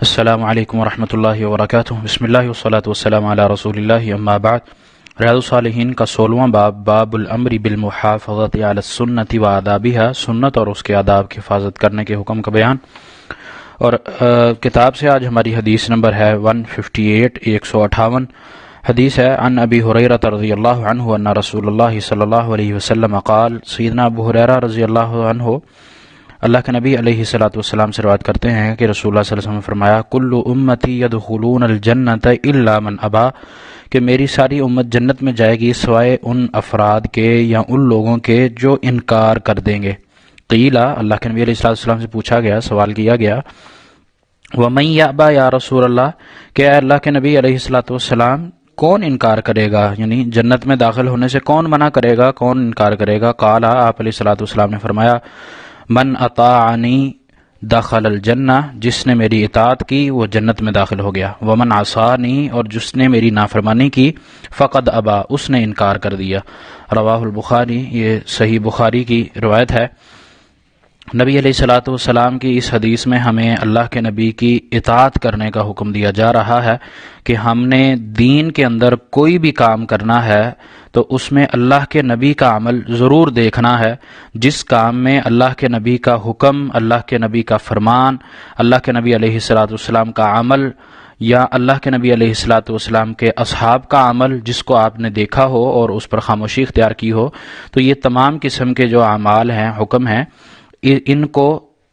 السلام علیکم ورحمۃ اللہ وبرکاتہ۔ بسم اللہ والصلاۃ والسلام علی رسول اللہ، اما بعد۔ ریاض الصالحین کا 16واں باب، باب الامر بالمحافظۃ علی السنۃ و آدابها، سنت اور اس کے آداب کی حفاظت کرنے کے حکم کا بیان۔ اور کتاب سے آج ہماری حدیث نمبر ہے 158 158 حدیث ہے عن ابی ہریرہ رضی اللہ عنہ ان رسول اللہ صلی اللہ علیہ وسلم قال، سیدنا ابو ہریرہ رضی اللہ عنہ اللہ کے نبی علیہ الصلوۃ والسلام سے روایت کرتے ہیں کہ رسول اللہ صلی اللہ علیہ وسلم نے فرمایا، کل امتی یدخلون الجنۃ الا من ابا، کہ میری ساری امت جنت میں جائے گی سوائے ان افراد کے یا ان لوگوں کے جو انکار کر دیں گے۔ قیلا، اللہ کے نبی علیہ الصلوۃ والسلام سے پوچھا گیا، سوال کیا گیا، ومن یابا یا رسول اللہ، کہ اے اللہ کے نبی علیہ الصلوۃ والسلام کون انکار کرے گا، یعنی جنت میں داخل ہونے سے کون منع کرے گا، کون انکار کرے گا؟ قالا، آپ علیہ الصلوۃ والسلام نے فرمایا، من اطاعنی دخل الجنہ، جس نے میری اطاعت کی وہ جنت میں داخل ہو گیا، ومن عصانی، اور جس نے میری نافرمانی کی، فقد ابا، اس نے انکار کر دیا۔ رواہ البخاری، یہ صحیح بخاری کی روایت ہے۔ نبی علیہ الصلوۃ والسلام کی اس حدیث میں ہمیں اللہ کے نبی کی اطاعت کرنے کا حکم دیا جا رہا ہے کہ ہم نے دین کے اندر کوئی بھی کام کرنا ہے تو اس میں اللہ کے نبی کا عمل ضرور دیکھنا ہے۔ جس کام میں اللہ کے نبی کا حکم، اللہ کے نبی کا فرمان، اللہ کے نبی علیہ الصلوۃ والسلام کا عمل، یا اللہ کے نبی علیہ الصلوۃ والسلام کے اصحاب کا عمل جس کو آپ نے دیکھا ہو اور اس پر خاموشی اختیار کی ہو، تو یہ تمام قسم کے جو اعمال ہیں، حکم ہیں، ان کو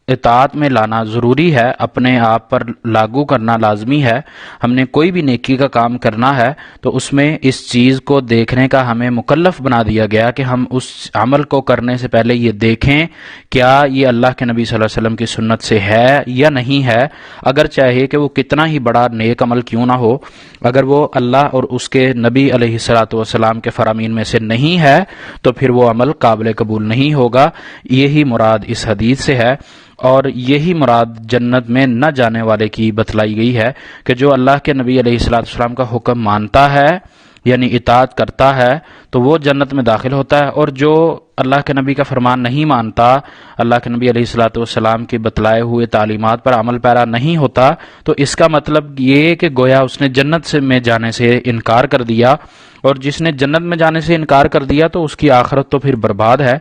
اطاعت میں لانا ضروری ہے، اپنے آپ پر لاگو کرنا لازمی ہے۔ ہم نے کوئی بھی نیکی کا کام کرنا ہے تو اس میں اس چیز کو دیکھنے کا ہمیں مکلف بنا دیا گیا کہ ہم اس عمل کو کرنے سے پہلے یہ دیکھیں کیا یہ اللہ کے نبی صلی اللہ علیہ وسلم کی سنت سے ہے یا نہیں ہے، اگر چاہے کہ وہ کتنا ہی بڑا نیک عمل کیوں نہ ہو، اگر وہ اللہ اور اس کے نبی علیہ الصلوۃ والسلام کے فرامین میں سے نہیں ہے تو پھر وہ عمل قابل قبول نہیں ہوگا۔ یہی مراد اس حدیث سے ہے، اور یہی مراد جنت میں نہ جانے والے کی بتلائی گئی ہے کہ جو اللہ کے نبی علیہ الصلوۃ والسلام کا حکم مانتا ہے یعنی اطاعت کرتا ہے تو وہ جنت میں داخل ہوتا ہے، اور جو اللہ کے نبی کا فرمان نہیں مانتا، اللہ کے نبی علیہ الصلوۃ والسلام کے بتلائے ہوئے تعلیمات پر عمل پیرا نہیں ہوتا، تو اس کا مطلب یہ کہ گویا اس نے جنت میں جانے سے انکار کر دیا، اور جس نے جنت میں جانے سے انکار کر دیا تو اس کی آخرت تو پھر برباد ہے۔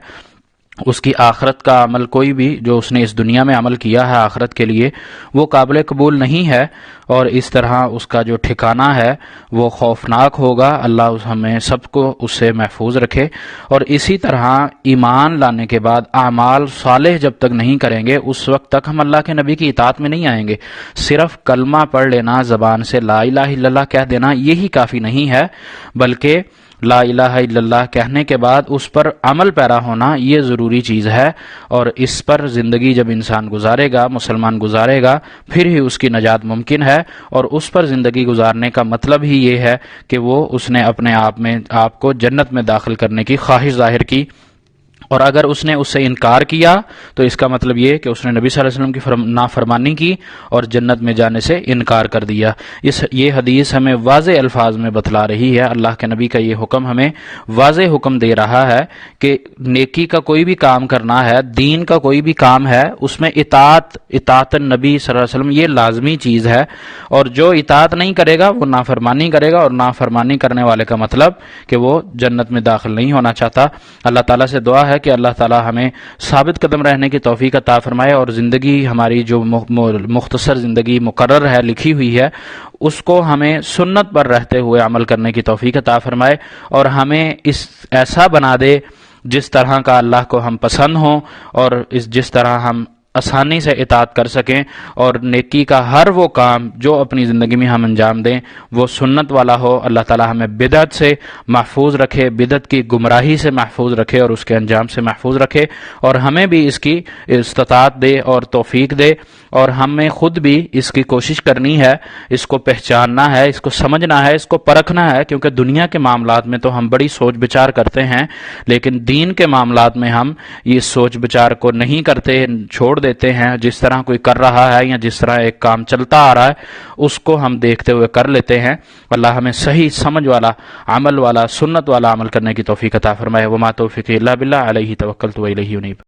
اس کی آخرت کا عمل کوئی بھی جو اس نے اس دنیا میں عمل کیا ہے آخرت کے لیے وہ قابل قبول نہیں ہے، اور اس طرح اس کا جو ٹھکانہ ہے وہ خوفناک ہوگا۔ اللہ ہمیں سب کو اس سے محفوظ رکھے۔ اور اسی طرح ایمان لانے کے بعد اعمال صالح جب تک نہیں کریں گے اس وقت تک ہم اللہ کے نبی کی اطاعت میں نہیں آئیں گے۔ صرف کلمہ پڑھ لینا، زبان سے لا الہ الا اللہ کہہ دینا، یہی کافی نہیں ہے، بلکہ لا الہ الا اللہ کہنے کے بعد اس پر عمل پیرا ہونا یہ ضروری چیز ہے، اور اس پر زندگی جب انسان گزارے گا، مسلمان گزارے گا، پھر ہی اس کی نجات ممکن ہے۔ اور اس پر زندگی گزارنے کا مطلب ہی یہ ہے کہ وہ اس نے اپنے آپ کو جنت میں داخل کرنے کی خواہش ظاہر کی، اور اگر اس نے اس سے انکار کیا تو اس کا مطلب یہ کہ اس نے نبی صلی اللہ علیہ وسلم کی نافرمانی کی اور جنت میں جانے سے انکار کر دیا۔ یہ حدیث ہمیں واضح الفاظ میں بتلا رہی ہے، اللہ کے نبی کا یہ حکم ہمیں واضح حکم دے رہا ہے کہ نیکی کا کوئی بھی کام کرنا ہے، دین کا کوئی بھی کام ہے، اس میں اطاعت النبی صلی اللہ علیہ وسلم یہ لازمی چیز ہے، اور جو اطاعت نہیں کرے گا وہ نافرمانی کرے گا، اور نافرمانی کرنے والے کا مطلب کہ وہ جنت میں داخل نہیں ہونا چاہتا۔ اللہ تعالیٰ سے دعا ہے کہ اللہ تعالیٰ ہمیں ثابت قدم رہنے کی توفیق عطا فرمائے، اور زندگی ہماری جو مختصر زندگی مقرر ہے، لکھی ہوئی ہے، اس کو ہمیں سنت پر رہتے ہوئے عمل کرنے کی توفیق عطا فرمائے، اور ہمیں ایسا بنا دے جس طرح کا اللہ کو ہم پسند ہوں، اور جس طرح ہم آسانی سے اطاعت کر سکیں، اور نیکی کا ہر وہ کام جو اپنی زندگی میں ہم انجام دیں وہ سنت والا ہو۔ اللہ تعالی ہمیں بدعت سے محفوظ رکھے، بدعت کی گمراہی سے محفوظ رکھے اور اس کے انجام سے محفوظ رکھے، اور ہمیں بھی اس کی استطاعت دے اور توفیق دے، اور ہمیں خود بھی اس کی کوشش کرنی ہے، اس کو پہچاننا ہے، اس کو سمجھنا ہے، اس کو پرکھنا ہے، کیونکہ دنیا کے معاملات میں تو ہم بڑی سوچ بچار کرتے ہیں، لیکن دین کے معاملات میں ہم یہ سوچ بچار کو نہیں کرتے، چھوڑ دیتے ہیں۔ جس طرح کوئی کر رہا ہے یا جس طرح ایک کام چلتا آ رہا ہے اس کو ہم دیکھتے ہوئے کر لیتے ہیں۔ اللہ ہمیں صحیح سمجھ والا، عمل والا، سنت والا عمل کرنے کی توفیق عطا فرمائے۔ وما توفیقی الا باللہ، علیہ توکلت و الیہ انیب۔